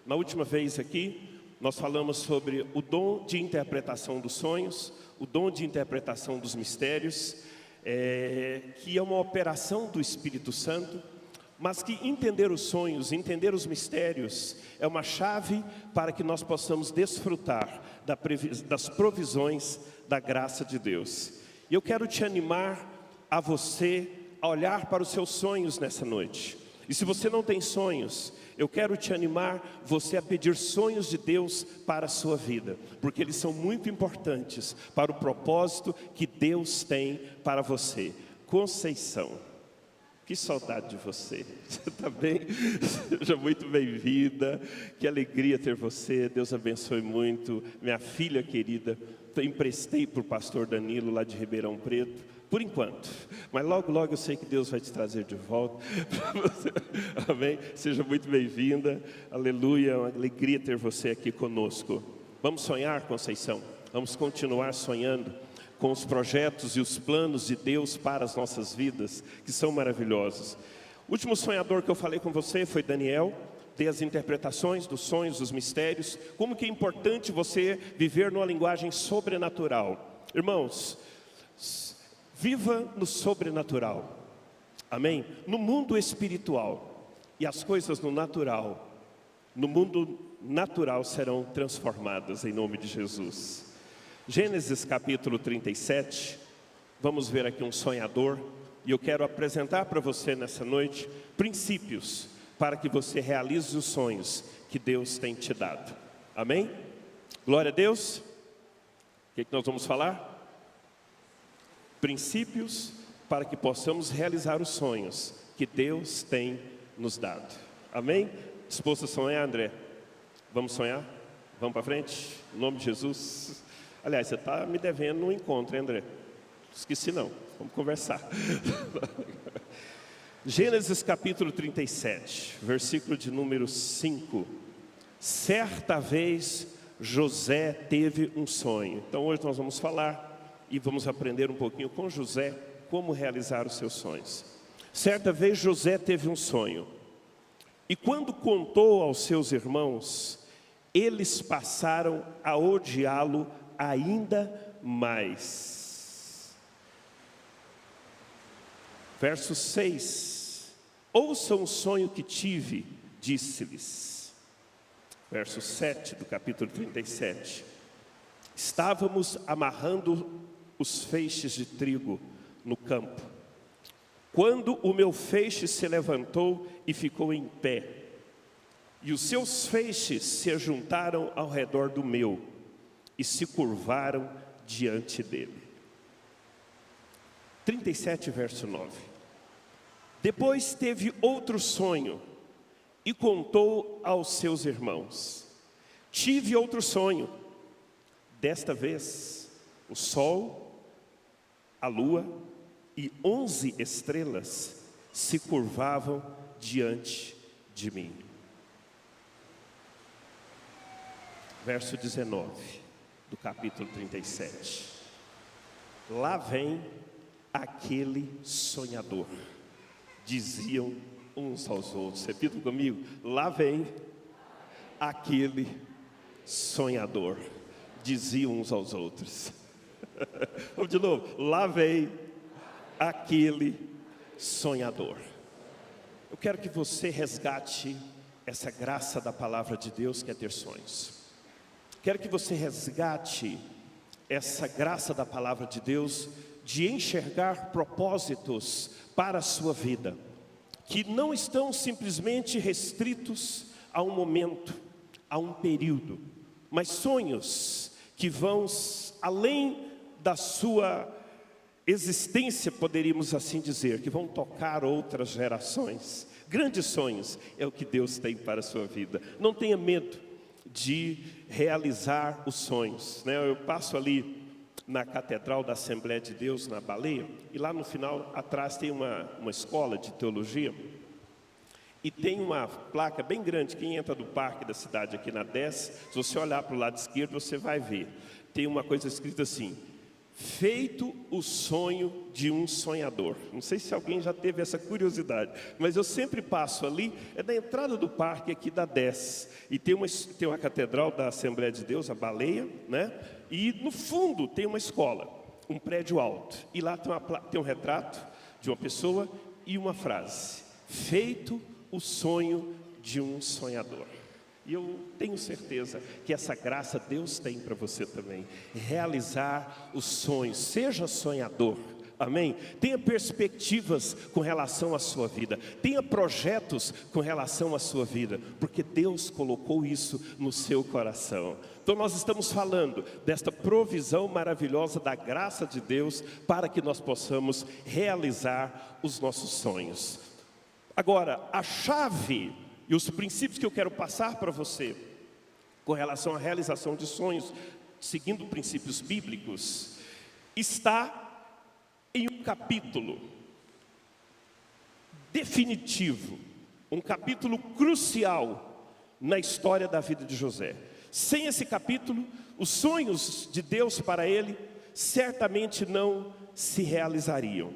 Na última vez aqui, nós falamos sobre o dom de interpretação dos sonhos, o dom de interpretação dos mistérios, que é uma operação do Espírito Santo, mas que entender os sonhos, entender os mistérios, é uma chave para que nós possamos desfrutar das provisões da graça de Deus. E eu quero te animar a você a olhar para os seus sonhos nessa noite. E se você não tem sonhos, eu quero te animar você a pedir sonhos de Deus para a sua vida, porque eles são muito importantes para o propósito que Deus tem para você. Conceição, que saudade de você. Você está bem? Seja muito bem-vinda. Que alegria ter você. Deus abençoe muito. Minha filha querida, eu emprestei para o pastor Danilo lá de Ribeirão Preto, por enquanto. Mas logo, logo eu sei que Deus vai te trazer de volta. Amém? Seja muito bem-vinda. Aleluia. É uma alegria ter você aqui conosco. Vamos sonhar, Conceição? Vamos continuar sonhando com os projetos e os planos de Deus para as nossas vidas, que são maravilhosos. O último sonhador que eu falei com você foi Daniel. Dei as interpretações dos sonhos, dos mistérios, como que é importante você viver numa linguagem sobrenatural. Irmãos, viva no sobrenatural, amém? No mundo espiritual, e as coisas no mundo natural serão transformadas em nome de Jesus. Gênesis capítulo 37, vamos ver aqui um sonhador, e eu quero apresentar para você nessa noite princípios para que você realize os sonhos que Deus tem te dado. Amém? Glória a Deus. O que nós vamos falar? Princípios para que possamos realizar os sonhos que Deus tem nos dado. Amém? Disposto a sonhar, André? Vamos sonhar? Vamos para frente? Em nome de Jesus. Aliás, você está me devendo um encontro, hein, André? Esqueci não, vamos conversar. Gênesis capítulo 37, versículo de número 5. Certa vez José teve um sonho. Então hoje nós vamos falar e vamos aprender um pouquinho com José como realizar os seus sonhos. Certa vez José teve um sonho, e quando contou aos seus irmãos, eles passaram a odiá-lo ainda mais. Verso 6. Ouçam o sonho que tive, disse-lhes. Verso 7 do capítulo 37. Estávamos amarrando os feixes de trigo no campo, quando o meu feixe se levantou e ficou em pé, e os seus feixes se ajuntaram ao redor do meu, e se curvaram diante dele. 37, verso 9. Depois teve outro sonho, e contou aos seus irmãos. Tive outro sonho. Desta vez, o sol, a lua e 11 estrelas se curvavam diante de mim. Verso 19 do capítulo 37. Lá vem aquele sonhador, diziam uns aos outros. Repita comigo. Lá vem aquele sonhador, diziam uns aos outros. Vamos de novo. Lá vem aquele sonhador. Eu quero que você resgate essa graça da palavra de Deus, que é ter sonhos. Quero que você resgate essa graça da palavra de Deus de enxergar propósitos para a sua vida, que não estão simplesmente restritos a um momento, a um período, mas sonhos que vão além da sua existência, poderíamos assim dizer, que vão tocar outras gerações. Grandes sonhos é o que Deus tem para a sua vida. Não tenha medo de realizar os sonhos, né? Eu passo ali na Catedral da Assembleia de Deus, na Baleia, e lá no final, atrás tem uma escola de teologia, e tem uma placa bem grande. Quem entra do parque da cidade aqui na 10, se você olhar para o lado esquerdo, você vai ver. Tem uma coisa escrita assim: feito o sonho de um sonhador. Não sei se alguém já teve essa curiosidade, mas eu sempre passo ali, é da entrada do parque aqui da 10, e tem uma catedral da Assembleia de Deus, a Baleia, né? E no fundo tem uma escola, um prédio alto, e lá tem um retrato de uma pessoa e uma frase: feito o sonho de um sonhador. E eu tenho certeza que essa graça Deus tem para você também. Realizar os sonhos, seja sonhador, amém? Tenha perspectivas com relação à sua vida. Tenha projetos com relação à sua vida, porque Deus colocou isso no seu coração. Então nós estamos falando desta provisão maravilhosa da graça de Deus para que nós possamos realizar os nossos sonhos. Agora, a chave e os princípios que eu quero passar para você com relação à realização de sonhos, seguindo princípios bíblicos, está em um capítulo definitivo, um capítulo crucial na história da vida de José. Sem esse capítulo, os sonhos de Deus para ele certamente não se realizariam.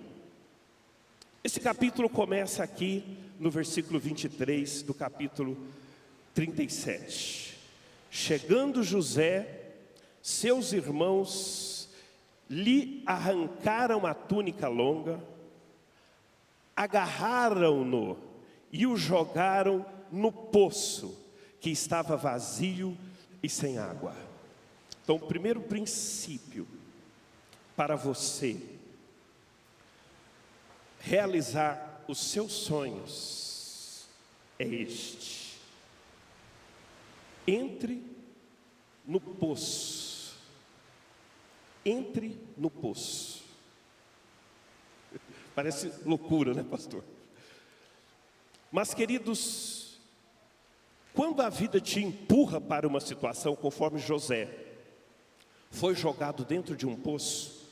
Esse capítulo começa aqui no versículo 23 do capítulo 37. Chegando José, seus irmãos lhe arrancaram a túnica longa, agarraram-no e o jogaram no poço, que estava vazio e sem água. Então, o primeiro princípio para você realizar os seus sonhos é este: entre no poço. Entre no poço. Parece loucura, né, pastor? Mas, queridos, quando a vida te empurra para uma situação conforme José foi jogado dentro de um poço,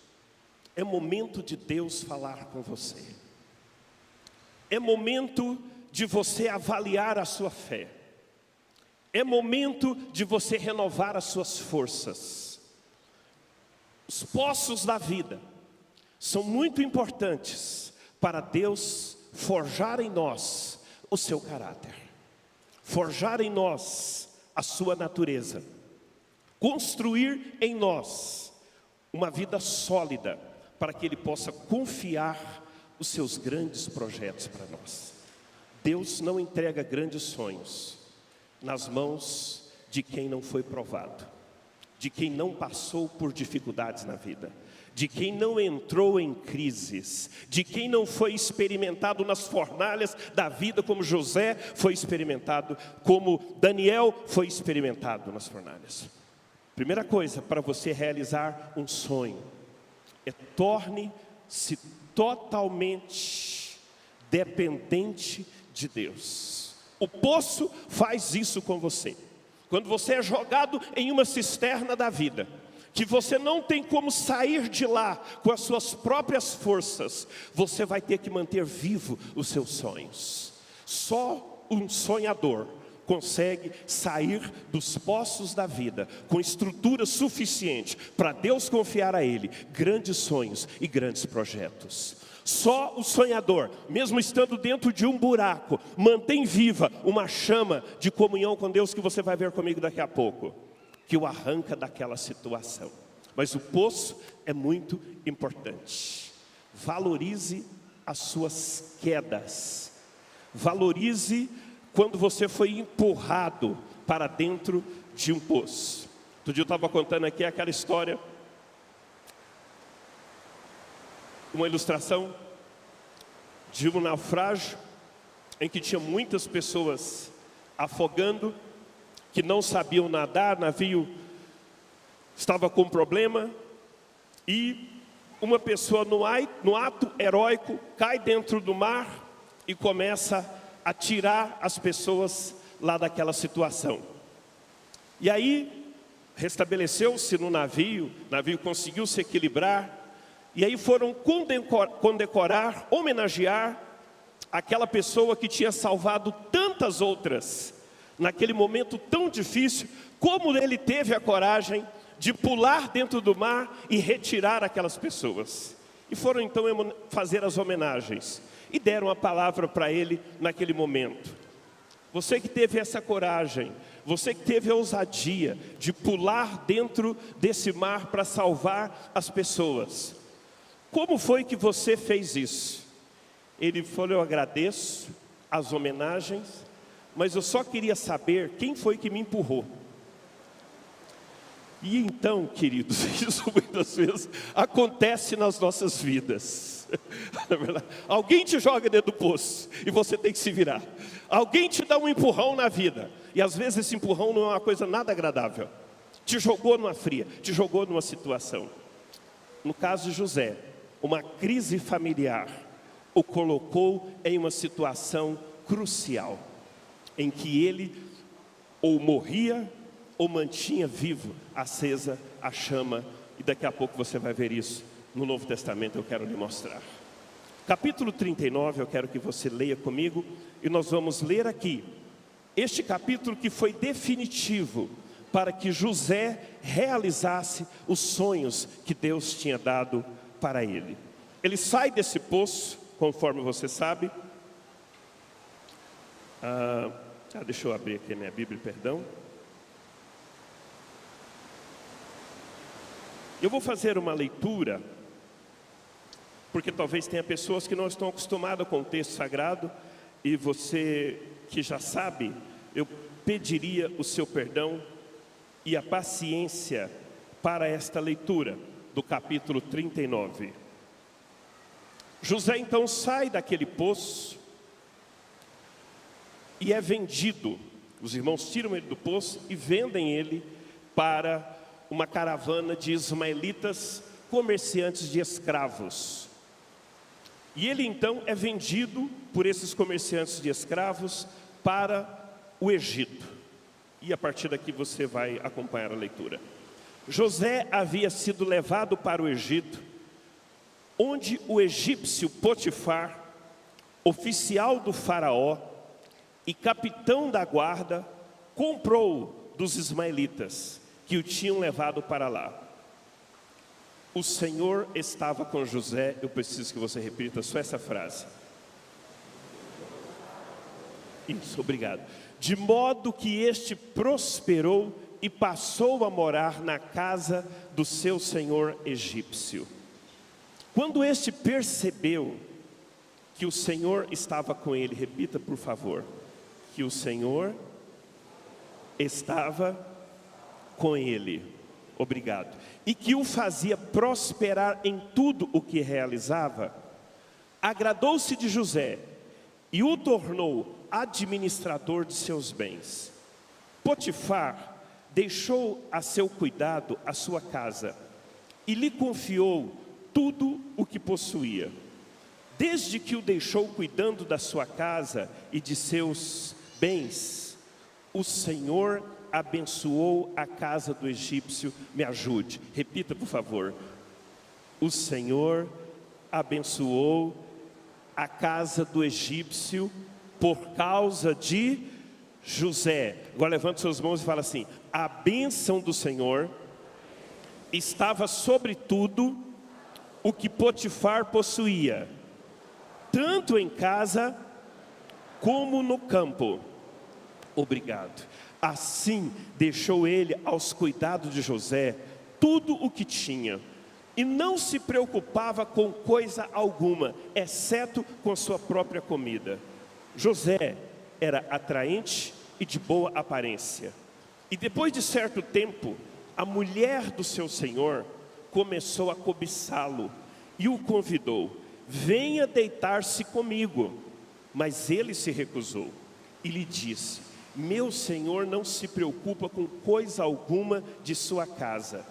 é momento de Deus falar com você. É momento de você avaliar a sua fé. É momento de você renovar as suas forças. Os poços da vida são muito importantes para Deus forjar em nós o seu caráter, forjar em nós a sua natureza, construir em nós uma vida sólida, para que Ele possa confiar os seus grandes projetos para nós. Deus não entrega grandes sonhos nas mãos de quem não foi provado, de quem não passou por dificuldades na vida, de quem não entrou em crises, de quem não foi experimentado nas fornalhas da vida, como José foi experimentado, como Daniel foi experimentado nas fornalhas. Primeira coisa para você realizar um sonho é torne-se totalmente dependente de Deus. O poço faz isso com você. Quando você é jogado em uma cisterna da vida, que você não tem como sair de lá com as suas próprias forças, você vai ter que manter vivo os seus sonhos. Só um sonhador consegue sair dos poços da vida com estrutura suficiente para Deus confiar a ele grandes sonhos e grandes projetos. Só o sonhador, mesmo estando dentro de um buraco, mantém viva uma chama de comunhão com Deus, que você vai ver comigo daqui a pouco, que o arranca daquela situação. Mas o poço é muito importante. Valorize as suas quedas. Valorize quando você foi empurrado para dentro de um poço. Outro dia eu estava contando aqui aquela história, uma ilustração de um naufrágio em que tinha muitas pessoas afogando, que não sabiam nadar, o navio estava com problema, e uma pessoa no ato heróico cai dentro do mar e começa a tirar as pessoas lá daquela situação. E aí restabeleceu-se no navio, o navio conseguiu se equilibrar, e aí foram condecorar, homenagear aquela pessoa que tinha salvado tantas outras naquele momento tão difícil, como ele teve a coragem de pular dentro do mar e retirar aquelas pessoas. E foram então fazer as homenagens e deram a palavra para ele naquele momento. Você que teve essa coragem, você que teve a ousadia de pular dentro desse mar para salvar as pessoas, como foi que você fez isso? Ele falou: eu agradeço as homenagens, mas eu só queria saber quem foi que me empurrou. E então, queridos, isso muitas vezes acontece nas nossas vidas. Alguém te joga dentro do poço e você tem que se virar. Alguém te dá um empurrão na vida, e às vezes esse empurrão não é uma coisa nada agradável. Te jogou numa fria, te jogou numa situação. No caso de José, uma crise familiar o colocou em uma situação crucial, em que ele ou morria ou mantinha vivo, acesa a chama. E daqui a pouco você vai ver isso no Novo Testamento, eu quero lhe mostrar. Capítulo 39, eu quero que você leia comigo, e nós vamos ler aqui este capítulo que foi definitivo para que José realizasse os sonhos que Deus tinha dado para ele. Ele sai desse poço, conforme você sabe. Deixa eu abrir aqui a minha Bíblia, perdão. Eu vou fazer uma leitura, porque talvez tenha pessoas que não estão acostumadas com o texto sagrado, e você que já sabe, eu pediria o seu perdão e a paciência para esta leitura do capítulo 39. José então sai daquele poço e é vendido. Os irmãos tiram ele do poço e vendem ele para uma caravana de ismaelitas, comerciantes de escravos. E ele então é vendido por esses comerciantes de escravos para o Egito. E a partir daqui você vai acompanhar a leitura. José havia sido levado para o Egito, onde o egípcio Potifar, oficial do faraó e capitão da guarda, comprou dos ismaelitas que o tinham levado para lá. O Senhor estava com José. Eu preciso que você repita só essa frase. Isso, obrigado. De modo que este prosperou e passou a morar na casa do seu senhor egípcio. Quando este percebeu que o Senhor estava com ele, repita por favor, que o Senhor estava com ele, obrigado, e que o fazia prosperar em tudo o que realizava, agradou-se de José e o tornou administrador de seus bens. Potifar deixou a seu cuidado a sua casa e lhe confiou tudo o que possuía. Desde que o deixou cuidando da sua casa e de seus bens, o Senhor abençoou a casa do egípcio. Me ajude, repita por favor. O Senhor abençoou a casa do egípcio por causa de José. Agora levante suas mãos e fala assim: a bênção do Senhor estava sobre tudo o que Potifar possuía, tanto em casa como no campo. Obrigado. Assim deixou ele aos cuidados de José tudo o que tinha, e não se preocupava com coisa alguma, exceto com sua própria comida. José era atraente e de boa aparência. E depois de certo tempo, a mulher do seu senhor começou a cobiçá-lo e o convidou: venha deitar-se comigo. Mas ele se recusou e lhe disse: meu senhor não se preocupa com coisa alguma de sua casa,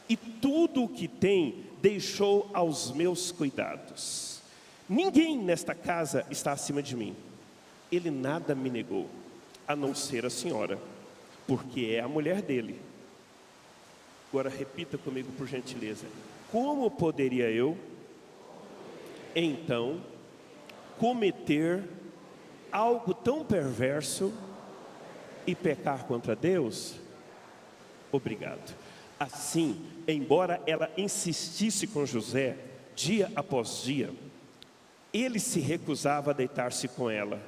e tudo o que tem deixou aos meus cuidados. Ninguém nesta casa está acima de mim. Ele nada me negou, a não ser a senhora, porque é a mulher dele. Agora repita comigo por gentileza: como poderia eu então cometer algo tão perverso e pecar contra Deus? Obrigado. Assim, embora ela insistisse com José, dia após dia, ele se recusava a deitar-se com ela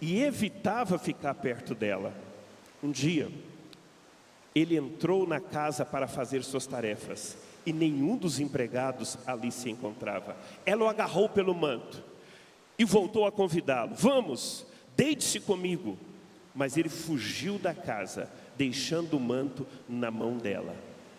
e evitava ficar perto dela. Um dia, ele entrou na casa para fazer suas tarefas e nenhum dos empregados ali se encontrava. Ela o agarrou pelo manto e voltou a convidá-lo: vamos, deite-se comigo. Mas ele fugiu da casa, deixando o manto na mão dela.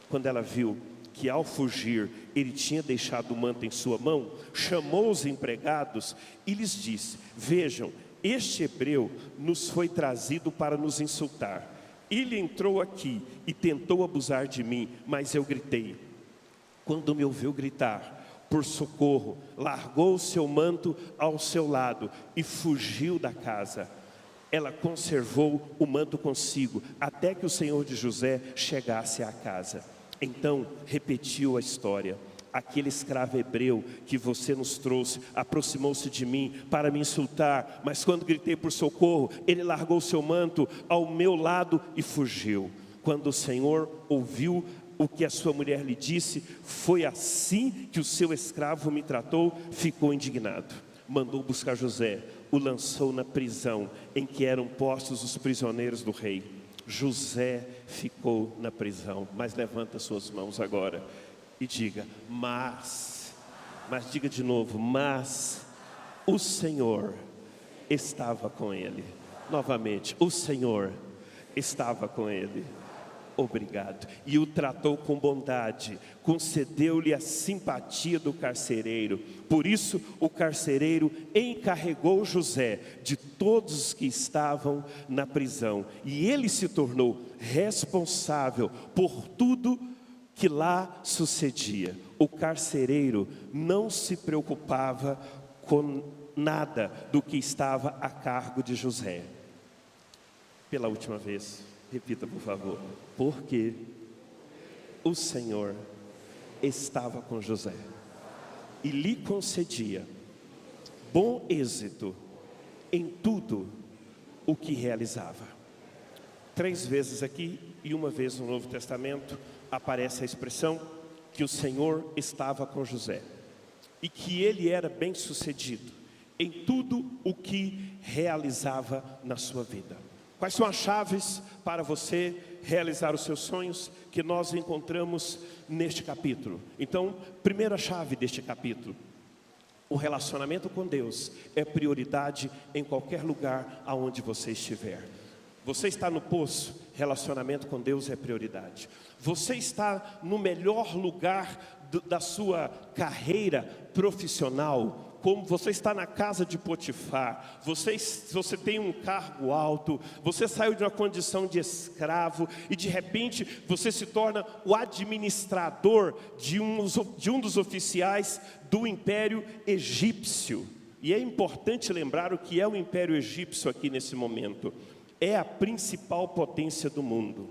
Quando ela viu que ao fugir ele tinha deixado o manto em sua mão, chamou os empregados e lhes disse: vejam, este hebreu nos foi trazido para nos insultar. Ele entrou aqui e tentou abusar de mim, mas eu gritei. Quando me ouviu gritar por socorro, largou o seu manto ao seu lado e fugiu da casa. Ela conservou o manto consigo, até que o senhor de José chegasse à casa. Então repetiu a história: aquele escravo hebreu que você nos trouxe aproximou-se de mim para me insultar, mas quando gritei por socorro, ele largou seu manto ao meu lado e fugiu. Quando o Senhor ouviu o que a sua mulher lhe disse, foi assim que o seu escravo me tratou, ficou indignado. Mandou buscar José, o lançou na prisão em que eram postos os prisioneiros do rei. José ficou na prisão, mas levanta suas mãos agora e diga: mas diga de novo: mas o Senhor estava com ele. Novamente, o Senhor estava com ele. Obrigado. E o tratou com bondade, concedeu-lhe a simpatia do carcereiro. Por isso o carcereiro encarregou José de todos os que estavam na prisão, e ele se tornou responsável por tudo que lá sucedia. O carcereiro não se preocupava com nada do que estava a cargo de José. Pela última vez, repita por favor: porque o Senhor estava com José e lhe concedia bom êxito em tudo o que realizava. 3 vezes aqui e uma vez no Novo Testamento aparece a expressão que o Senhor estava com José e que ele era bem sucedido em tudo o que realizava na sua vida. Quais são as chaves para você realizar os seus sonhos que nós encontramos neste capítulo? Então, primeira chave deste capítulo: o relacionamento com Deus é prioridade em qualquer lugar aonde você estiver. Você está no poço, relacionamento com Deus é prioridade. Você está no melhor lugar da sua carreira profissional, como você está na casa de Potifar, você tem um cargo alto, você saiu de uma condição de escravo e de repente você se torna o administrador de um dos oficiais do Império Egípcio. E é importante lembrar o que é o Império Egípcio aqui nesse momento. É a principal potência do mundo.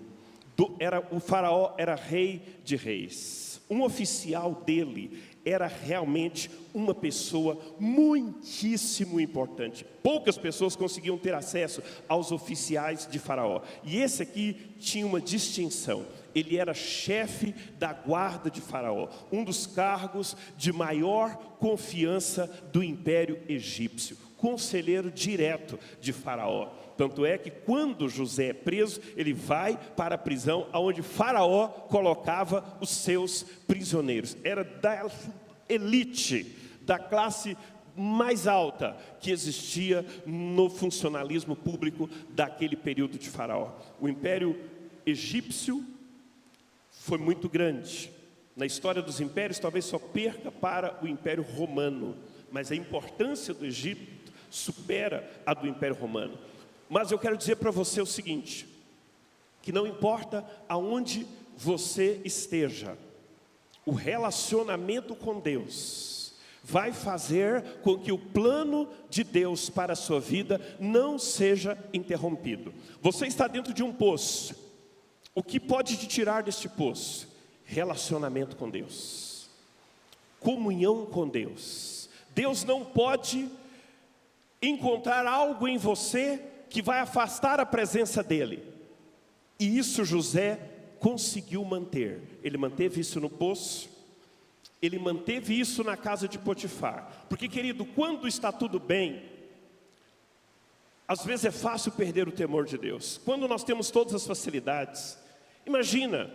O faraó era rei de reis. Um oficial dele era realmente uma pessoa muitíssimo importante. Poucas pessoas conseguiam ter acesso aos oficiais de faraó. E esse aqui tinha uma distinção. Ele era chefe da guarda de faraó, um dos cargos de maior confiança do Império Egípcio, conselheiro direto de faraó. Tanto é que quando José é preso, ele vai para a prisão onde Faraó colocava os seus prisioneiros. Era da elite, da classe mais alta que existia no funcionalismo público daquele período de Faraó. O Império Egípcio foi muito grande. Na história dos impérios, talvez só perca para o Império Romano, mas a importância do Egito supera a do Império Romano. Mas eu quero dizer para você o seguinte, que não importa aonde você esteja, o relacionamento com Deus vai fazer com que o plano de Deus para a sua vida não seja interrompido. Você está dentro de um poço. O que pode te tirar deste poço? Relacionamento com Deus, comunhão com Deus. Deus não pode encontrar algo em você que vai afastar a presença dele. E isso José conseguiu manter. Ele manteve isso no poço, ele manteve isso na casa de Potifar. Porque, querido, quando está tudo bem, às vezes é fácil perder o temor de Deus. Quando nós temos todas as facilidades, imagina,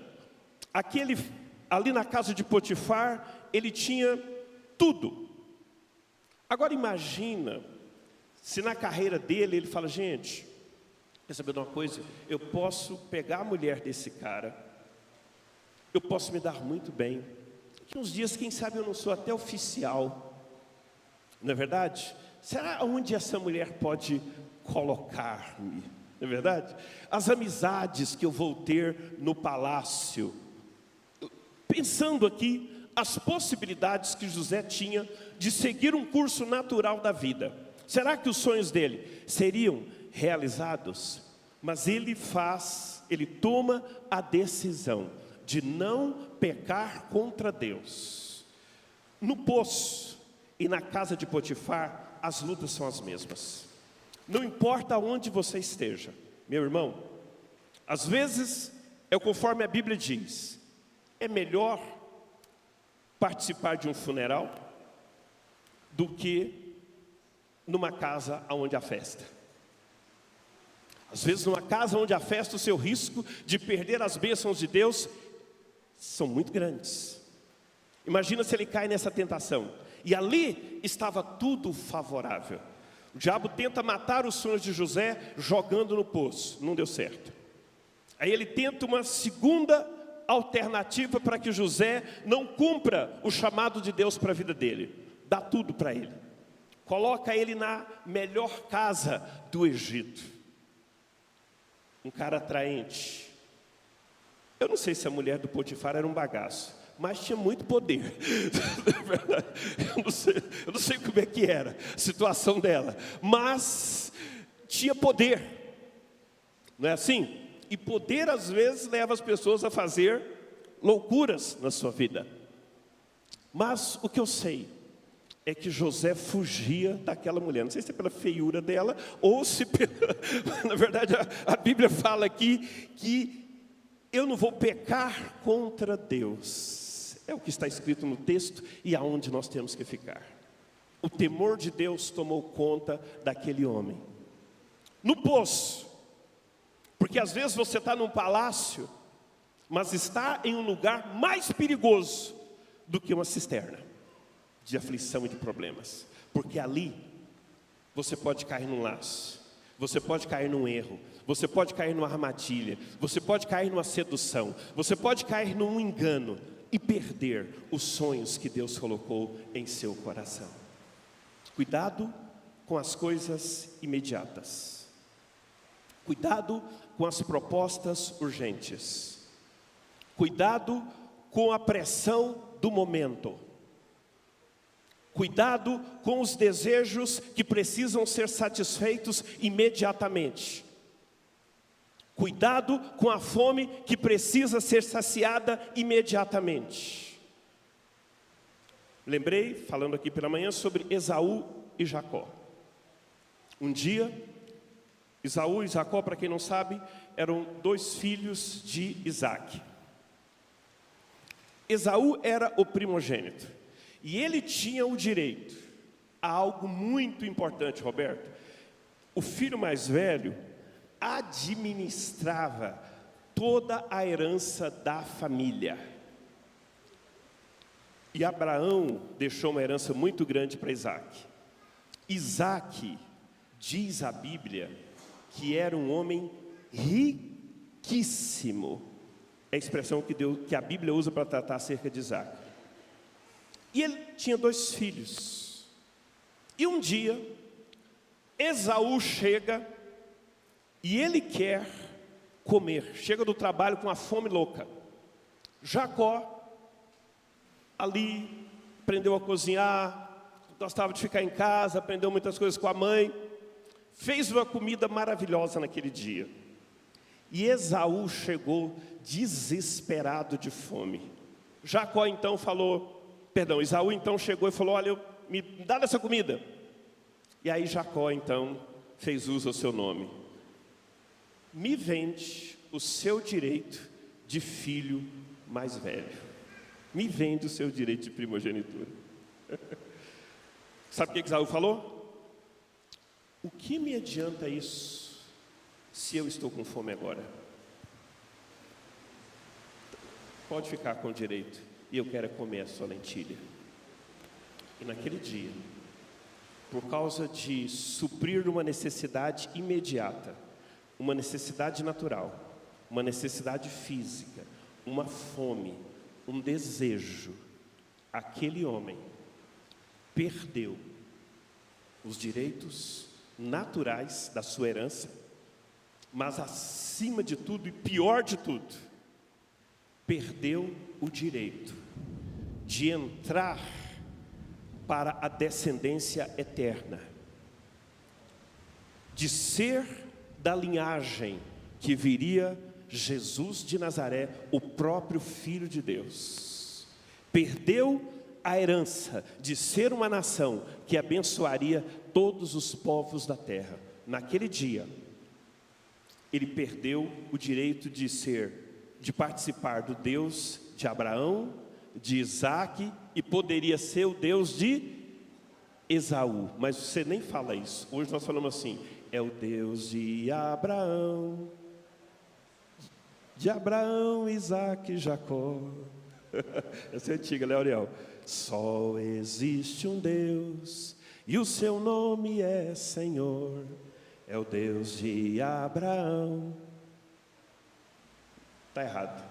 ali na casa de Potifar, ele tinha tudo. Agora imagina, se na carreira dele ele fala, gente, quer saber de uma coisa? Eu posso pegar a mulher desse cara, eu posso me dar muito bem. Daqui uns dias, quem sabe eu não sou até oficial, não é verdade? Será onde essa mulher pode colocar-me? Não é verdade? As amizades que eu vou ter no palácio. Pensando aqui, as possibilidades que José tinha de seguir um curso natural da vida. Será que os sonhos dele seriam realizados? Mas ele toma a decisão de não pecar contra Deus. No poço e na casa de Potifar, as lutas são as mesmas. Não importa onde você esteja, meu irmão, às vezes é conforme a Bíblia diz, é melhor participar de um funeral do que numa casa onde há festa. Às vezes numa casa onde há festa, o seu risco de perder as bênçãos de Deus são muito grandes. Imagina se ele cai nessa tentação. E ali estava tudo favorável. O diabo tenta matar os sonhos de José jogando no poço. Não deu certo. Aí ele tenta uma segunda alternativa para que José não cumpra o chamado de Deus para a vida dele. Dá tudo para ele. Coloca ele na melhor casa do Egito. Um cara atraente. Eu não sei se a mulher do Potifar era um bagaço, mas tinha muito poder. Eu não sei como é que era a situação dela, mas tinha poder. Não é assim? E poder às vezes leva as pessoas a fazer loucuras na sua vida. Mas o que eu sei é que José fugia daquela mulher. Não sei se é pela feiura dela ou se pela... Na verdade a Bíblia fala aqui que eu não vou pecar contra Deus. É o que está escrito no texto e aonde nós temos que ficar. O temor de Deus tomou conta daquele homem. No poço. Porque às vezes você está num palácio, mas está em um lugar mais perigoso do que uma cisterna de aflição e de problemas. Porque ali você pode cair num laço, você pode cair num erro, você pode cair numa armadilha, você pode cair numa sedução, você pode cair num engano e perder os sonhos que Deus colocou em seu coração. Cuidado com as coisas imediatas. Cuidado com as propostas urgentes. Cuidado com a pressão do momento. Cuidado com os desejos que precisam ser satisfeitos imediatamente. Cuidado com a fome que precisa ser saciada imediatamente. Lembrei, falando aqui pela manhã, sobre Esaú e Jacó. Um dia, Esaú e Jacó, para quem não sabe, eram dois filhos de Isaac. Esaú era o primogênito. E ele tinha o direito a algo muito importante, Roberto. O filho mais velho administrava toda a herança da família. E Abraão deixou uma herança muito grande para Isaac. Isaac, diz a Bíblia, que era um homem riquíssimo. É a expressão que a Bíblia usa para tratar acerca de Isaac. E ele tinha dois filhos. E um dia, Esaú chega e ele quer comer. Chega do trabalho com a fome louca. Jacó, ali, aprendeu a cozinhar, gostava de ficar em casa, aprendeu muitas coisas com a mãe. Fez uma comida maravilhosa naquele dia. E Esaú chegou desesperado de fome. Jacó então Esaú então chegou e falou, olha, me dá dessa comida. E aí Jacó então fez uso ao seu nome. Me vende o seu direito de filho mais velho. Me vende o seu direito de primogenitura. Sabe o que Esaú falou? O que me adianta isso se eu estou com fome agora? Pode ficar com o direito, e eu quero comer a sua lentilha. E naquele dia, por causa de suprir uma necessidade imediata, uma necessidade natural, uma necessidade física, uma fome, um desejo, aquele homem perdeu os direitos naturais da sua herança, mas acima de tudo e pior de tudo, perdeu o direito de entrar para a descendência eterna, de ser da linhagem que viria Jesus de Nazaré, o próprio Filho de Deus. Perdeu a herança de ser uma nação que abençoaria todos os povos da terra. Naquele dia, ele perdeu o direito de participar do Deus de Abraão, de Isaac, e poderia ser o Deus de Esaú. Mas você nem fala isso. Hoje nós falamos assim: é o Deus de Abraão, Isaac e Jacó. Essa é antiga, né, Ariel? Só existe um Deus, e o seu nome é Senhor. É o Deus de Abraão. Está errado.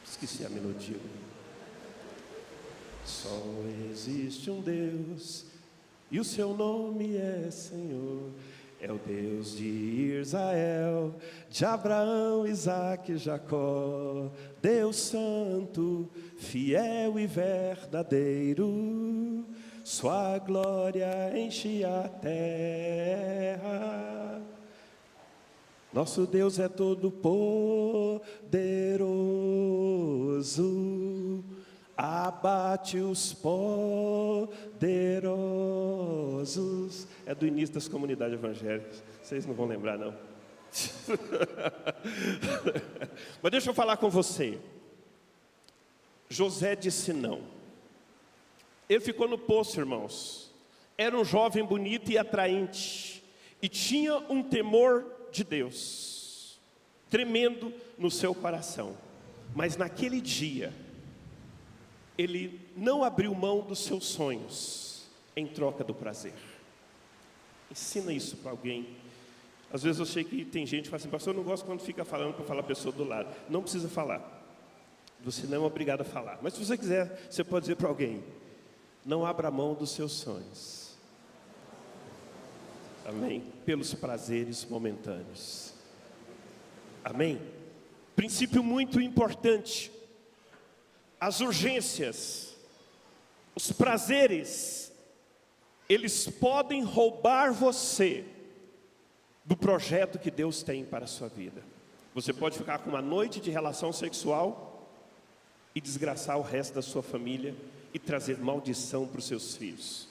Esqueci a melodia. Só existe um Deus, e o seu nome é Senhor. É o Deus de Israel, de Abraão, Isaac e Jacó. Deus santo, fiel e verdadeiro, sua glória enche a terra. Nosso Deus é todo poderoso, abate os poderosos. É do início das comunidades evangélicas, vocês não vão lembrar não. Mas deixa eu falar com você. José disse não. Ele ficou no poço, irmãos. Era um jovem bonito e atraente, e tinha um temor de Deus tremendo no seu coração. Mas naquele dia, ele não abriu mão dos seus sonhos em troca do prazer. Ensina isso para alguém. Às vezes eu sei que tem gente que fala assim: pastor, eu não gosto quando fica falando para falar a pessoa do lado. Não precisa falar. Você não é obrigado a falar. Mas se você quiser, você pode dizer para alguém: não abra mão dos seus sonhos. Amém? Pelos prazeres momentâneos. Amém? Princípio muito importante. As urgências, os prazeres, eles podem roubar você do projeto que Deus tem para a sua vida. Você pode ficar com uma noite de relação sexual e desgraçar o resto da sua família e trazer maldição para os seus filhos.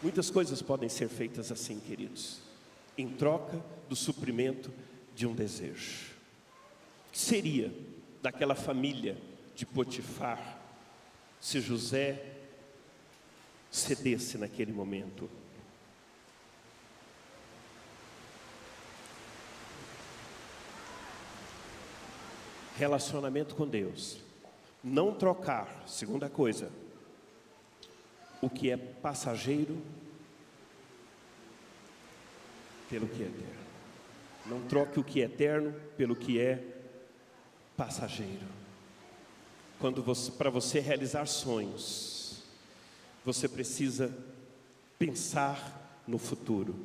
Muitas coisas podem ser feitas assim, queridos, em troca do suprimento de um desejo. O que seria daquela família de Potifar se José cedesse naquele momento? Relacionamento com Deus. Não trocar, segunda coisa, o que é passageiro pelo que é eterno. Não troque o que é eterno pelo que é passageiro. Para você realizar sonhos, você precisa pensar no futuro,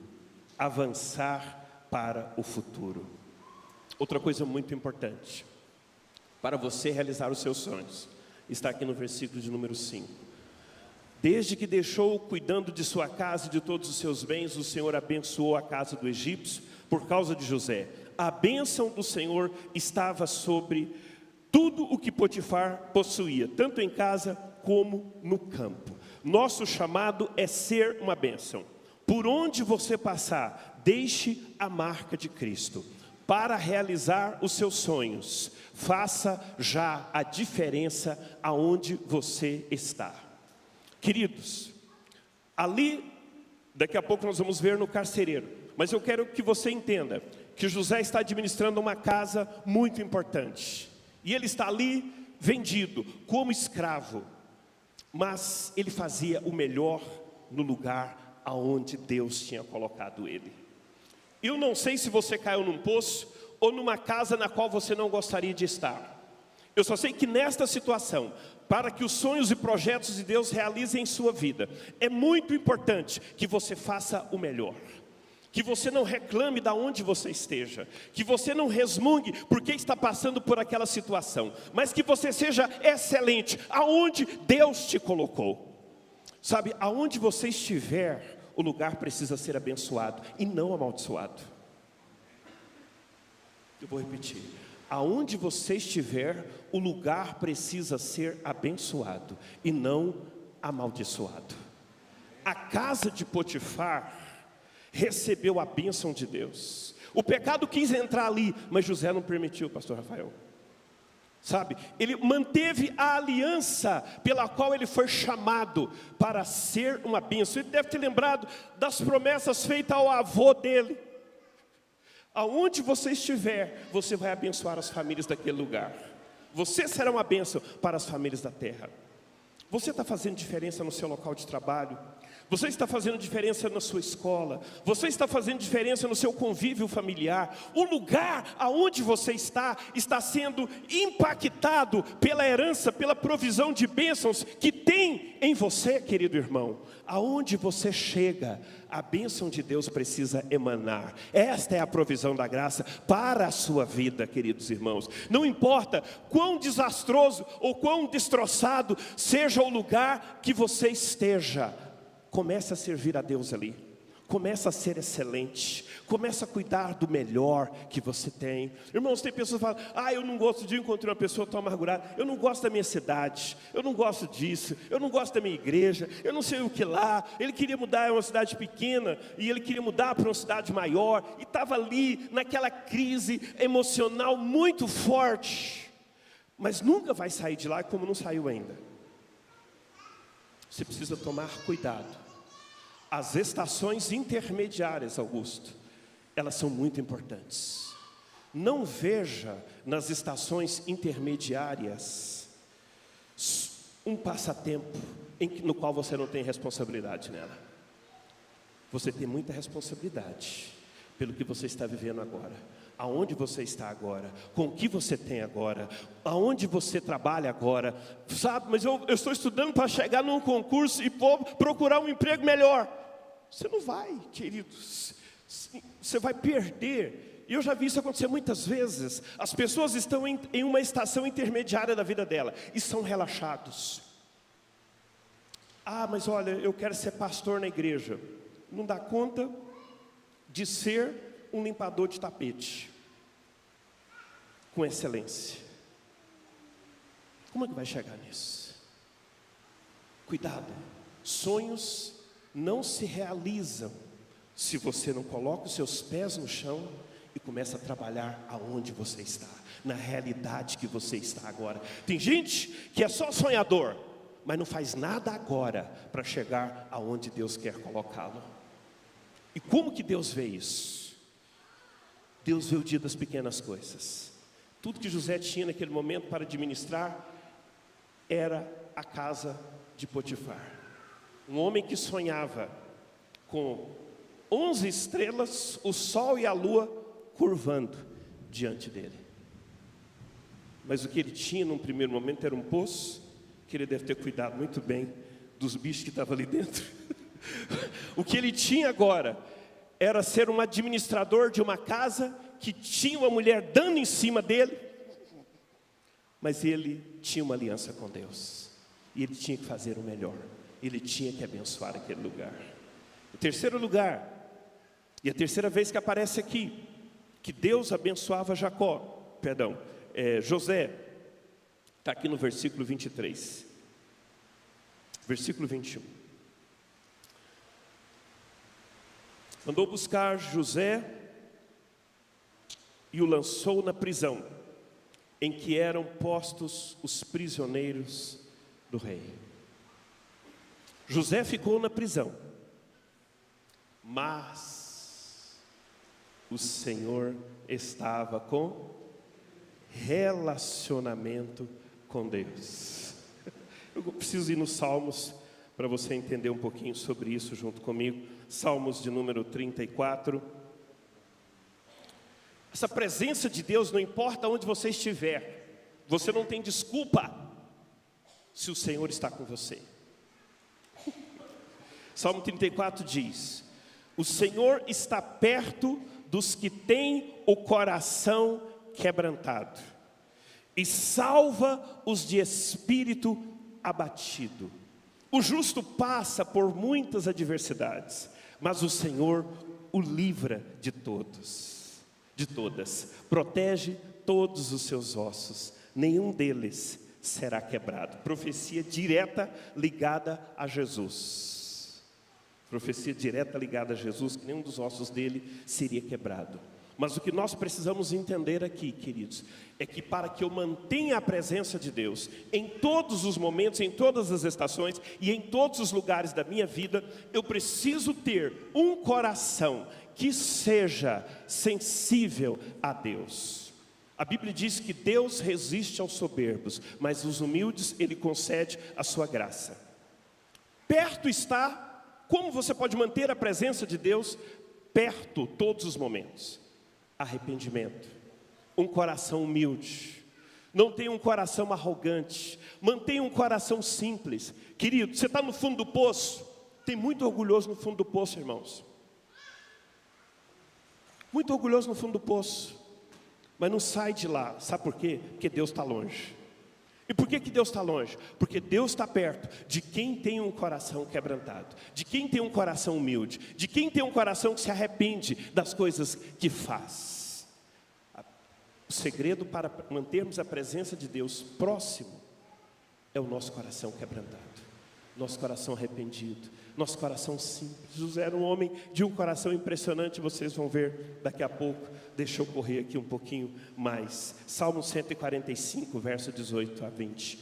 avançar para o futuro. Outra coisa muito importante, para você realizar os seus sonhos, está aqui no versículo de número 5. Desde que deixou cuidando de sua casa e de todos os seus bens, o Senhor abençoou a casa do egípcio por causa de José. A bênção do Senhor estava sobre tudo o que Potifar possuía, tanto em casa como no campo. Nosso chamado é ser uma bênção. Por onde você passar, deixe a marca de Cristo. Para realizar os seus sonhos, faça já a diferença aonde você está. Queridos, ali, daqui a pouco nós vamos ver no carcereiro, mas eu quero que você entenda que José está administrando uma casa muito importante. E ele está ali vendido como escravo, mas ele fazia o melhor no lugar aonde Deus tinha colocado ele. Eu não sei se você caiu num poço ou numa casa na qual você não gostaria de estar. Eu só sei que nesta situação, para que os sonhos e projetos de Deus realizem em sua vida, é muito importante que você faça o melhor. Que você não reclame de onde você esteja, que você não resmungue porque está passando por aquela situação, mas que você seja excelente aonde Deus te colocou. Sabe, aonde você estiver, o lugar precisa ser abençoado e não amaldiçoado. Eu vou repetir. Aonde você estiver, o lugar precisa ser abençoado e não amaldiçoado. A casa de Potifar recebeu a bênção de Deus. O pecado quis entrar ali, mas José não permitiu, pastor Rafael. Sabe, ele manteve a aliança pela qual ele foi chamado para ser uma bênção. Ele deve ter lembrado das promessas feitas ao avô dele. Aonde você estiver, você vai abençoar as famílias daquele lugar. Você será uma bênção para as famílias da terra. Você está fazendo diferença no seu local de trabalho? Você está fazendo diferença na sua escola? Você está fazendo diferença no seu convívio familiar? O lugar aonde você está sendo impactado pela herança, pela provisão de bênçãos que tem em você, querido irmão. Aonde você chega, a bênção de Deus precisa emanar. Esta é a provisão da graça para a sua vida, queridos irmãos. Não importa quão desastroso ou quão destroçado seja o lugar que você esteja, comece a servir a Deus ali. Comece a ser excelente. Comece a cuidar do melhor que você tem. Irmãos, tem pessoas que falam: eu não gosto de encontrar uma pessoa tão amargurada. Eu não gosto da minha cidade. Eu não gosto disso. Eu não gosto da minha igreja. Eu não sei o que lá. Ele queria mudar uma cidade pequena e ele queria mudar para uma cidade maior. E estava ali naquela crise emocional muito forte. Mas nunca vai sair de lá como não saiu ainda. Você precisa tomar cuidado. As estações intermediárias, Augusto, elas são muito importantes. Não veja nas estações intermediárias um passatempo no qual você não tem responsabilidade nela. Você tem muita responsabilidade pelo que você está vivendo agora. Aonde você está agora, com o que você tem agora, aonde você trabalha agora. Sabe, mas eu estou estudando para chegar num concurso e procurar um emprego melhor. Você não vai, queridos, você vai perder. E eu já vi isso acontecer muitas vezes. As pessoas estão em uma estação intermediária da vida dela e são relaxados. Mas olha, eu quero ser pastor na igreja. Não dá conta de ser um limpador de tapete com excelência. Como é que vai chegar nisso? Cuidado, sonhos não se realizam se você não coloca os seus pés no chão e começa a trabalhar aonde você está, na realidade que você está agora. Tem gente que é só sonhador, mas não faz nada agora para chegar aonde Deus quer colocá-lo. E como que Deus vê isso? Deus vê o dia das pequenas coisas. Tudo que José tinha naquele momento para administrar era a casa de Potifar. Um homem que sonhava com 11 estrelas, o sol e a lua curvando diante dele. Mas o que ele tinha num primeiro momento era um poço, que ele deve ter cuidado muito bem dos bichos que estavam ali dentro. O que ele tinha agora era ser um administrador de uma casa que tinha uma mulher dando em cima dele, mas ele tinha uma aliança com Deus, e ele tinha que fazer o melhor, ele tinha que abençoar aquele lugar. O terceiro lugar, e a terceira vez que aparece aqui, que Deus abençoava José, está aqui no versículo 23, versículo 21. Mandou buscar José e o lançou na prisão, em que eram postos os prisioneiros do rei. José ficou na prisão, mas o Senhor estava com relacionamento com Deus. Eu preciso ir nos Salmos para você entender um pouquinho sobre isso junto comigo. Salmos de número 34. Essa presença de Deus, não importa onde você estiver, você não tem desculpa se o Senhor está com você. Salmo 34 diz: o Senhor está perto dos que têm o coração quebrantado e salva os de espírito abatido. O justo passa por muitas adversidades, mas o Senhor o livra de todas. Protege todos os seus ossos, nenhum deles será quebrado. Profecia direta ligada a Jesus. Profecia direta ligada a Jesus, que nenhum dos ossos dele seria quebrado. Mas o que nós precisamos entender aqui, queridos, é que para que eu mantenha a presença de Deus em todos os momentos, em todas as estações e em todos os lugares da minha vida, eu preciso ter um coração que seja sensível a Deus. A Bíblia diz que Deus resiste aos soberbos, mas os humildes Ele concede a sua graça. Perto está. Como você pode manter a presença de Deus perto todos os momentos? Arrependimento, um coração humilde, não tenha um coração arrogante, mantenha um coração simples. Querido, você está no fundo do poço, tem muito orgulhoso no fundo do poço, irmãos. Muito orgulhoso no fundo do poço, mas não sai de lá. Sabe por quê? Porque Deus está longe. E por que Deus está longe? Porque Deus está perto de quem tem um coração quebrantado, de quem tem um coração humilde, de quem tem um coração que se arrepende das coisas que faz. O segredo para mantermos a presença de Deus próximo é o nosso coração quebrantado, nosso coração arrependido, nosso coração simples. José era um homem de um coração impressionante, vocês vão ver daqui a pouco. Deixa eu correr aqui um pouquinho mais. Salmo 145, verso 18 a 20.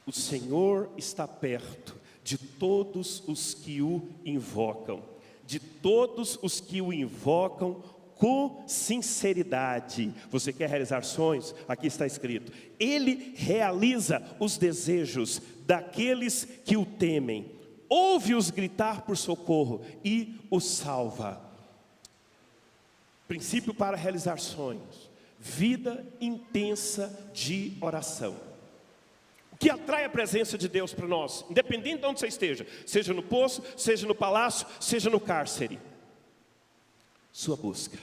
O Senhor está perto de todos os que o invocam, de todos os que o invocam com sinceridade. Você quer realizar sonhos? Aqui está escrito: Ele realiza os desejos daqueles que o temem, ouve-os gritar por socorro e os salva. Princípio para realizar sonhos: vida intensa de oração. O que atrai a presença de Deus para nós, independente de onde você esteja, seja no poço, seja no palácio, seja no cárcere, sua busca.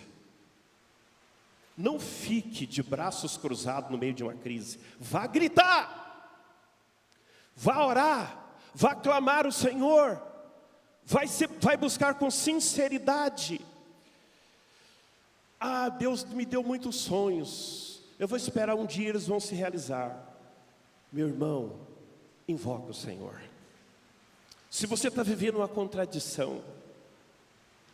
Não fique de braços cruzados no meio de uma crise. Vá gritar, vá orar, vá clamar o Senhor, vai buscar com sinceridade. Ah, Deus me deu muitos sonhos, eu vou esperar um dia eles vão se realizar. Meu irmão, invoca o Senhor. Se você está vivendo uma contradição,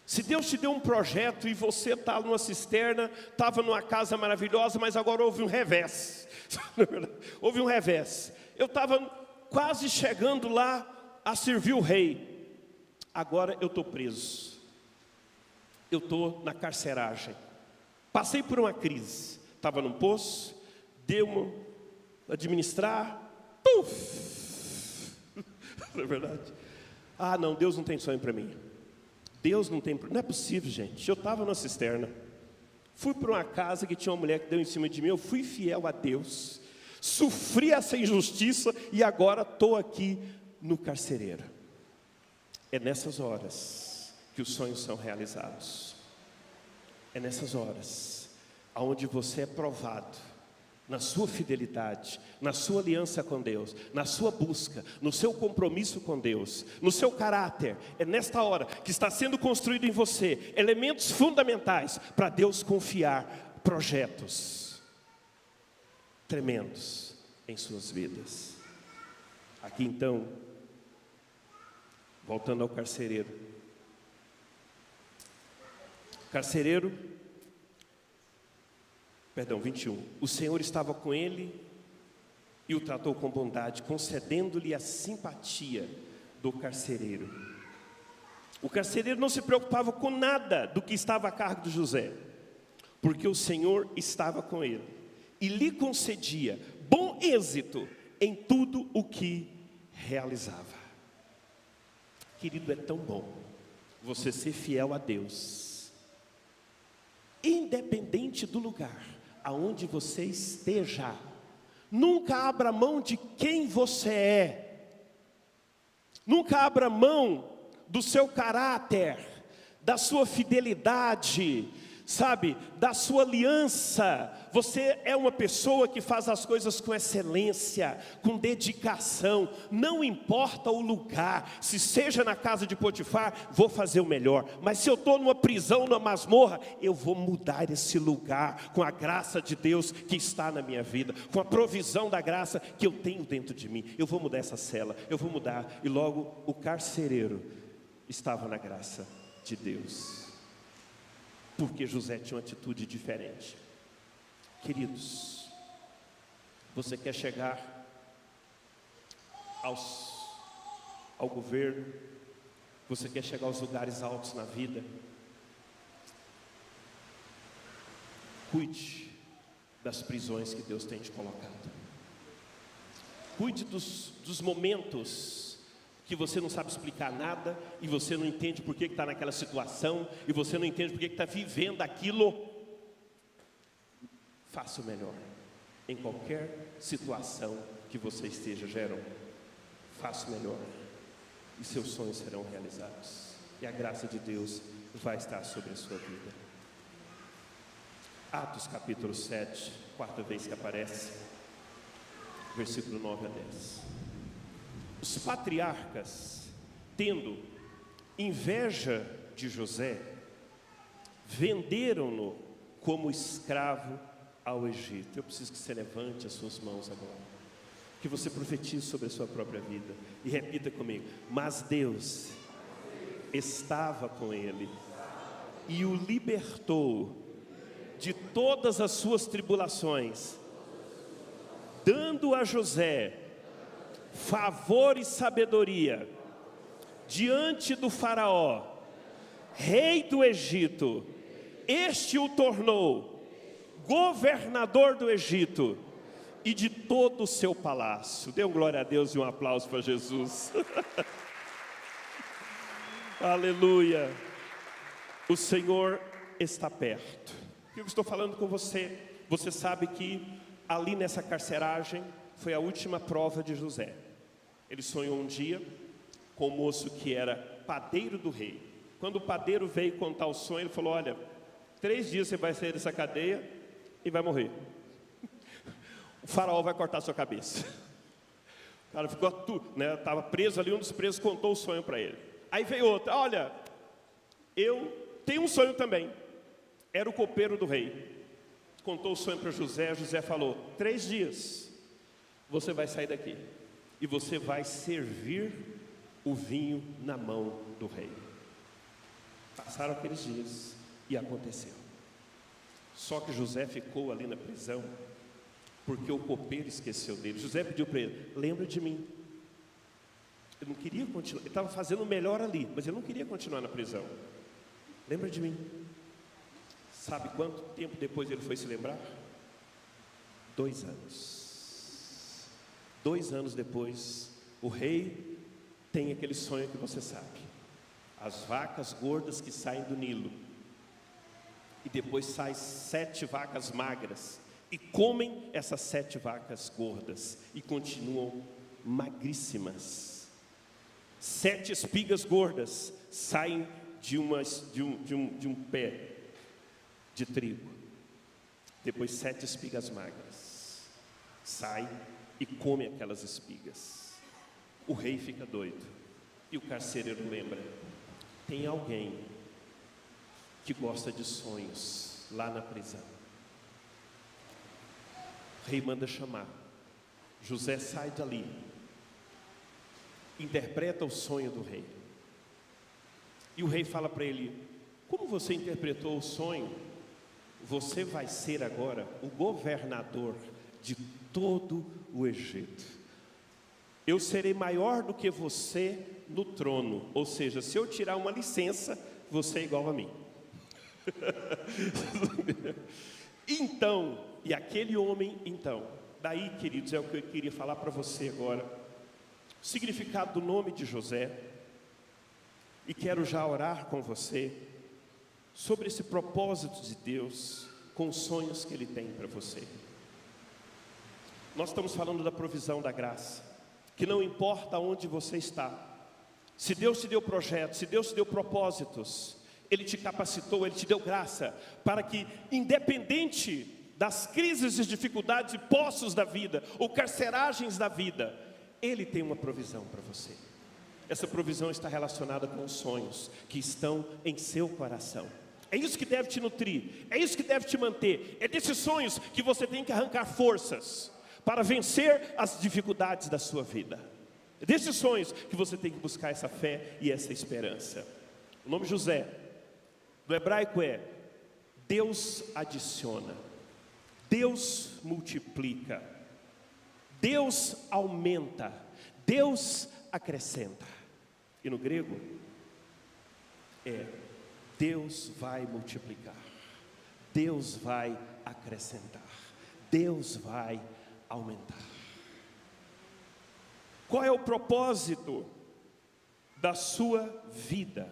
se Deus te deu um projeto e você está numa cisterna, estava numa casa maravilhosa, mas agora houve um revés. Houve um revés. Eu estava quase chegando lá a servir o rei. Agora eu estou preso. Eu estou na carceragem. Passei por uma crise. Estava num poço, deu administrar. Puf! Não é verdade? Ah, não, Deus não tem sonho para mim. Deus não tem, não é possível, gente. Eu estava na cisterna, fui para uma casa que tinha uma mulher que deu em cima de mim, eu fui fiel a Deus, sofri essa injustiça e agora estou aqui no carcereiro. É nessas horas que os sonhos são realizados. É nessas horas onde você é provado na sua fidelidade, na sua aliança com Deus, na sua busca, no seu compromisso com Deus, no seu caráter. É nesta hora que está sendo construído em você elementos fundamentais para Deus confiar projetos tremendos em suas vidas. Aqui então, voltando ao carcereiro, carcereiro, 21. O Senhor estava com ele e o tratou com bondade, concedendo-lhe a simpatia do carcereiro. O carcereiro não se preocupava com nada do que estava a cargo de José, porque o Senhor estava com ele e lhe concedia bom êxito em tudo o que realizava. Querido, é tão bom você ser fiel a Deus, independente do lugar aonde você esteja. Nunca abra mão de quem você é, nunca abra mão do seu caráter, da sua fidelidade, sabe, da sua aliança. Você é uma pessoa que faz as coisas com excelência, com dedicação, não importa o lugar. Se seja na casa de Potifar, vou fazer o melhor, mas se eu estou numa prisão, numa masmorra, eu vou mudar esse lugar, com a graça de Deus que está na minha vida, com a provisão da graça que eu tenho dentro de mim. Eu vou mudar essa cela, eu vou mudar. E logo o carcereiro estava na graça de Deus, porque José tinha uma atitude diferente. Queridos, você quer chegar ao governo, você quer chegar aos lugares altos na vida, cuide das prisões que Deus tem te colocado, cuide dos momentos que você não sabe explicar nada, e você não entende por que está naquela situação, e você não entende por que está vivendo aquilo. Faça o melhor, em qualquer situação que você esteja, Gerão. Faça o melhor, e seus sonhos serão realizados, e a graça de Deus vai estar sobre a sua vida. Atos capítulo 7, quarta vez que aparece, versículo 9 a 10. Os patriarcas, tendo inveja de José, venderam-no como escravo ao Egito. Eu preciso que você levante as suas mãos agora, que você profetize sobre a sua própria vida e repita comigo: mas Deus estava com ele e o libertou de todas as suas tribulações, dando a José favor e sabedoria diante do faraó, rei do Egito. Este o tornou governador do Egito e de todo o seu palácio. Dê um glória a Deus e um aplauso para Jesus. Aleluia. O Senhor está perto. O que eu estou falando com você? Você sabe que ali nessa carceragem foi a última prova de José. Ele sonhou um dia com um moço que era padeiro do rei. Quando o padeiro veio contar o sonho, ele falou: olha, 3 dias você vai sair dessa cadeia e vai morrer. O faraó vai cortar a sua cabeça. O cara ficou, estava preso ali, um dos presos contou o sonho para ele. Aí veio outro: olha, eu tenho um sonho também. Era o copeiro do rei. Contou o sonho para José. José falou: 3 dias você vai sair daqui e você vai servir o vinho na mão do rei. Passaram aqueles dias e aconteceu. Só que José ficou ali na prisão porque o copeiro esqueceu dele. José pediu para ele: lembra de mim. Ele não queria continuar, ele estava fazendo o melhor ali, mas ele não queria continuar na prisão. Lembra de mim. Sabe quanto tempo depois ele foi se lembrar? 2 anos. 2 anos depois, o rei tem aquele sonho que você sabe: as vacas gordas que saem do Nilo, e depois saem 7 vacas magras, e comem essas 7 vacas gordas, e continuam magríssimas. 7 espigas gordas saem de um pé de trigo. Depois 7 espigas magras saem e come aquelas espigas. O rei fica doido, e o carcereiro lembra: tem alguém que gosta de sonhos lá na prisão. O rei manda chamar. José sai dali, interpreta o sonho do rei, e o rei fala para ele: Como você interpretou o sonho, você vai ser agora o governador de todo o Egito. Eu serei maior do que você no trono, ou seja, se eu tirar uma licença, você é igual a mim. Então, e aquele homem, então, daí, queridos, é o que eu queria falar para você agora, o significado do nome de José, e quero já orar com você, sobre esse propósito de Deus, com os sonhos que Ele tem para você. Nós estamos falando da provisão da graça, que não importa onde você está, se Deus te deu projetos, se Deus te deu propósitos, Ele te capacitou, Ele te deu graça, para que independente das crises e dificuldades e poços da vida, ou carceragens da vida, Ele tem uma provisão para você. Essa provisão está relacionada com os sonhos que estão em seu coração. É isso que deve te nutrir, é isso que deve te manter, é desses sonhos que você tem que arrancar forças para vencer as dificuldades da sua vida. É desses sonhos que você tem que buscar essa fé e essa esperança. O nome José, do hebraico é Deus adiciona, Deus multiplica, Deus aumenta, Deus acrescenta. E no grego é Deus vai multiplicar, Deus vai acrescentar, Deus vai aumentar. Qual é o propósito da sua vida?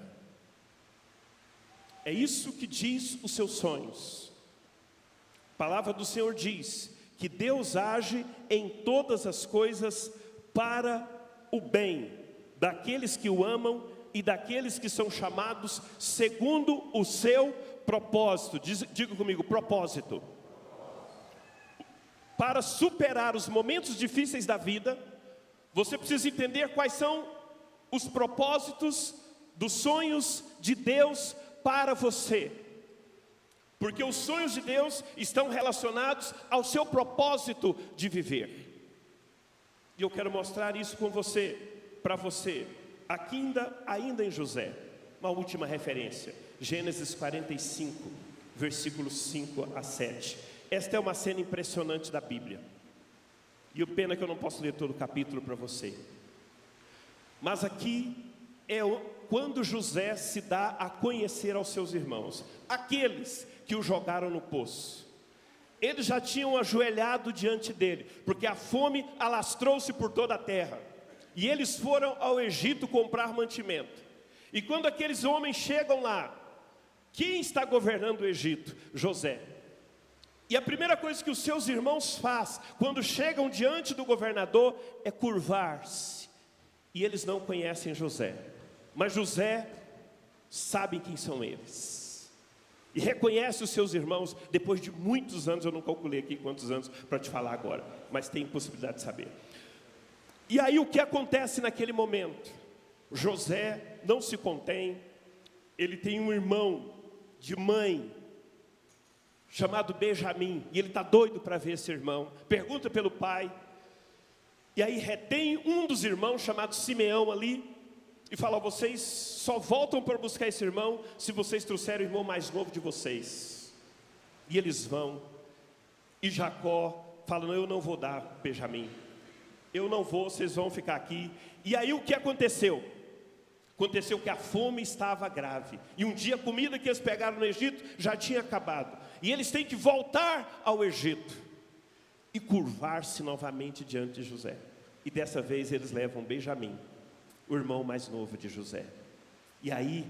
É isso que diz os seus sonhos. A palavra do Senhor diz que Deus age em todas as coisas para o bem daqueles que o amam e daqueles que são chamados segundo o seu propósito. Diga comigo, propósito. Para superar os momentos difíceis da vida, você precisa entender quais são os propósitos dos sonhos de Deus para você. Porque os sonhos de Deus estão relacionados ao seu propósito de viver. E eu quero mostrar isso com você, para você. Aqui ainda em José, uma última referência, Gênesis 45, versículos 5 a 7. Esta é uma cena impressionante da Bíblia. E o pena é que eu não posso ler todo o capítulo para você. Mas aqui é quando José se dá a conhecer aos seus irmãos, aqueles que o jogaram no poço. Eles já tinham ajoelhado diante dele, porque a fome alastrou-se por toda a terra. E eles foram ao Egito comprar mantimento. E quando aqueles homens chegam lá, quem está governando o Egito? José. E a primeira coisa que os seus irmãos fazem, quando chegam diante do governador, é curvar-se. E eles não conhecem José. Mas José sabe quem são eles. E reconhece os seus irmãos, depois de muitos anos, eu não calculei aqui quantos anos para te falar agora, mas tem possibilidade de saber. E aí o que acontece naquele momento? José não se contém, ele tem um irmão de mãe, chamado Benjamim, e ele está doido para ver esse irmão, pergunta pelo pai, e aí retém um dos irmãos, chamado Simeão ali, e fala, vocês só voltam para buscar esse irmão, se vocês trouxerem o irmão mais novo de vocês. E eles vão, e Jacó fala, não, eu não vou dar Benjamim, eu não vou, vocês vão ficar aqui. E aí o que aconteceu? Aconteceu que a fome estava grave, e um dia a comida que eles pegaram no Egito já tinha acabado, e eles têm que voltar ao Egito, e curvar-se novamente diante de José, e dessa vez eles levam Benjamim, o irmão mais novo de José. E aí,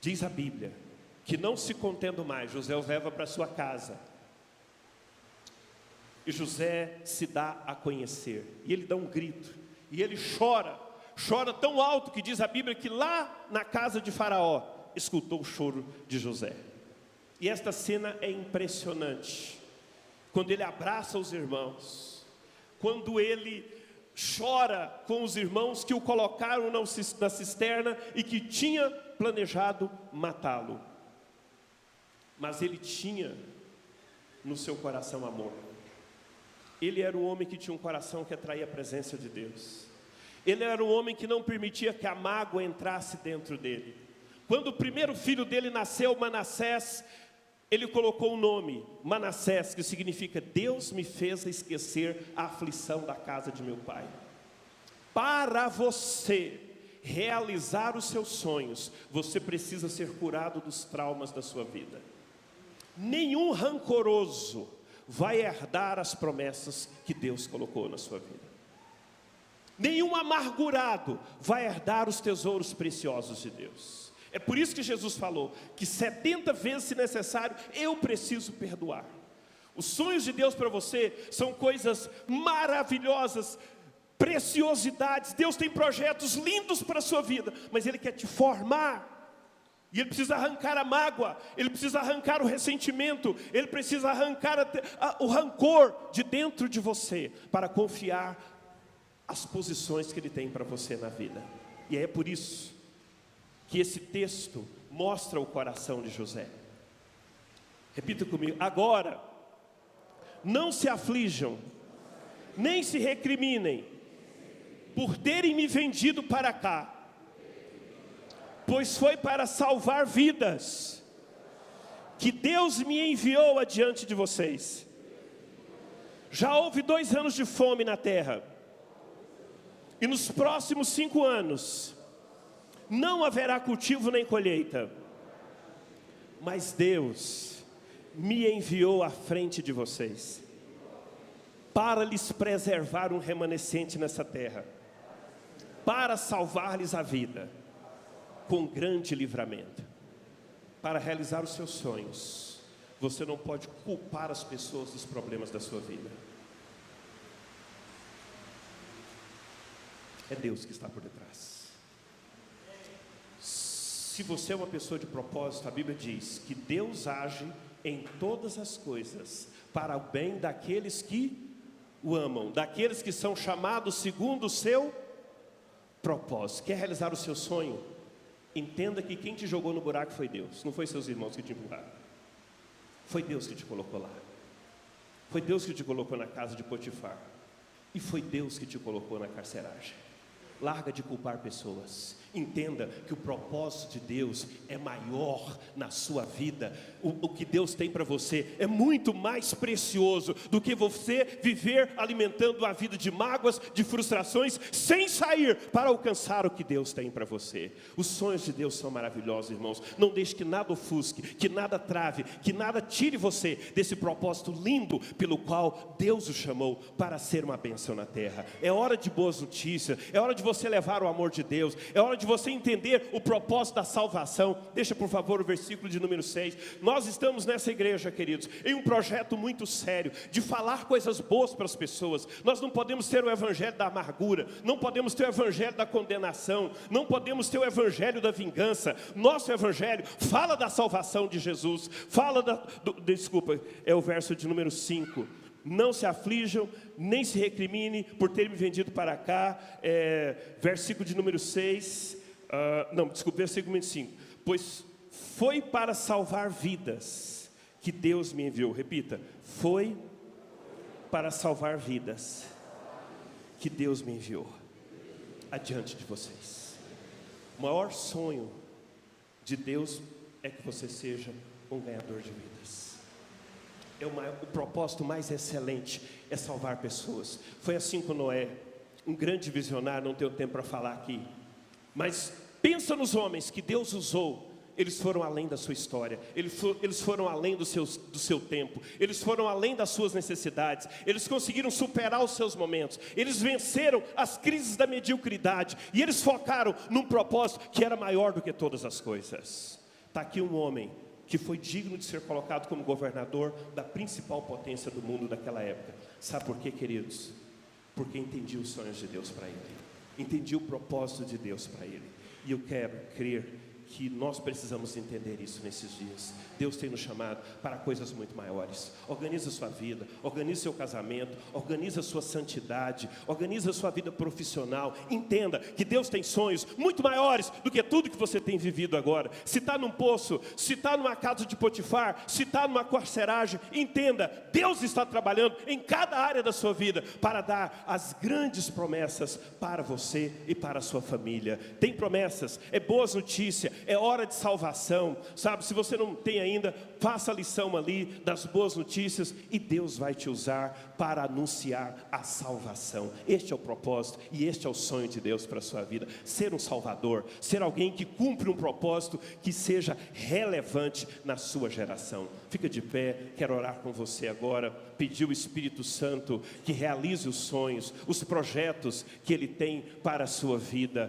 diz a Bíblia, que não se contendo mais, José os leva para sua casa, e José se dá a conhecer, e ele dá um grito, e ele chora tão alto que diz a Bíblia que lá na casa de Faraó, escutou o choro de José. E esta cena é impressionante, quando ele abraça os irmãos, quando ele chora com os irmãos que o colocaram na cisterna e que tinha planejado matá-lo. Mas ele tinha no seu coração amor. Ele era um homem que tinha um coração que atraía a presença de Deus. Ele era um homem que não permitia que a mágoa entrasse dentro dele. Quando o primeiro filho dele nasceu, Manassés, ele colocou o nome Manassés, que significa Deus me fez esquecer a aflição da casa de meu pai. Para você realizar os seus sonhos, você precisa ser curado dos traumas da sua vida. Nenhum rancoroso vai herdar as promessas que Deus colocou na sua vida. Nenhum amargurado vai herdar os tesouros preciosos de Deus. É por isso que Jesus falou que 70 vezes, se necessário, eu preciso perdoar. Os sonhos de Deus para você são coisas maravilhosas, preciosidades. Deus tem projetos lindos para a sua vida, mas Ele quer te formar. E Ele precisa arrancar a mágoa, Ele precisa arrancar o ressentimento, Ele precisa arrancar o rancor de dentro de você, para confiar as posições que Ele tem para você na vida. E é por isso que esse texto mostra o coração de José. Repita comigo: agora, não se aflijam, nem se recriminem, por terem me vendido para cá, pois foi para salvar vidas que Deus me enviou adiante de vocês. Já houve 2 anos de fome na terra, e nos próximos 5 anos não haverá cultivo nem colheita, mas Deus me enviou à frente de vocês, para lhes preservar um remanescente nessa terra, para salvar-lhes a vida, com grande livramento. Para realizar os seus sonhos, você não pode culpar as pessoas dos problemas da sua vida. É Deus que está por detrás. Se você é uma pessoa de propósito, a Bíblia diz que Deus age em todas as coisas para o bem daqueles que o amam, daqueles que são chamados segundo o seu propósito. Quer realizar o seu sonho? Entenda que quem te jogou no buraco foi Deus, não foi seus irmãos que te empurraram. Foi Deus que te colocou lá. Foi Deus que te colocou na casa de Potifar. E foi Deus que te colocou na carceragem. Larga de culpar pessoas. Entenda que o propósito de Deus é maior na sua vida. O que Deus tem para você é muito mais precioso do que você viver alimentando a vida de mágoas, de frustrações, sem sair para alcançar o que Deus tem para você. Os sonhos de Deus são maravilhosos, irmãos. Não deixe que nada ofusque, que nada trave, que nada tire você desse propósito lindo pelo qual Deus o chamou para ser uma bênção na terra. É hora de boas notícias, é hora de você levar o amor de Deus, é hora de você entender o propósito da salvação. Deixa por favor o versículo de número 6. Nós estamos nessa igreja, queridos, em um projeto muito sério, de falar coisas boas para as pessoas. Nós não podemos ter o evangelho da amargura, não podemos ter o evangelho da condenação, não podemos ter o evangelho da vingança. Nosso evangelho fala da salvação de Jesus, fala desculpa, é o verso de número 5. Não se aflijam, nem se recrimine por ter me vendido para cá. Versículo de número 6. Versículo número 5. Pois foi para salvar vidas que Deus me enviou. Repita: foi para salvar vidas que Deus me enviou adiante de vocês. O maior sonho de Deus é que você seja um ganhador de vidas. O propósito mais excelente é salvar pessoas. Foi assim com Noé, um grande visionário. Não tenho tempo para falar aqui, mas pensa nos homens que Deus usou. Eles foram além da sua história, eles foram além do seu tempo, eles foram além das suas necessidades, eles conseguiram superar os seus momentos, eles venceram as crises da mediocridade, e eles focaram num propósito que era maior do que todas as coisas. Está aqui um homem que foi digno de ser colocado como governador da principal potência do mundo daquela época. Sabe por quê, queridos? Porque entendi os sonhos de Deus para ele, entendi o propósito de Deus para ele. E eu quero crer que nós precisamos entender isso nesses dias. Deus tem nos chamado para coisas muito maiores. Organize a sua vida, organize seu casamento, organize a sua santidade, organize a sua vida profissional. Entenda que Deus tem sonhos muito maiores do que tudo que você tem vivido agora. Se está num poço, se está numa casa de Potifar, se está numa carceragem, entenda, Deus está trabalhando em cada área da sua vida para dar as grandes promessas para você e para a sua família. Tem promessas, é boas notícias, é hora de salvação, sabe? Se você não tem ainda, faça a lição ali das boas notícias e Deus vai te usar para anunciar a salvação. Este é o propósito e este é o sonho de Deus para a sua vida, ser um salvador, ser alguém que cumpre um propósito que seja relevante na sua geração. Fica de pé, quero orar com você agora, pedir o Espírito Santo que realize os sonhos, os projetos que Ele tem para a sua vida.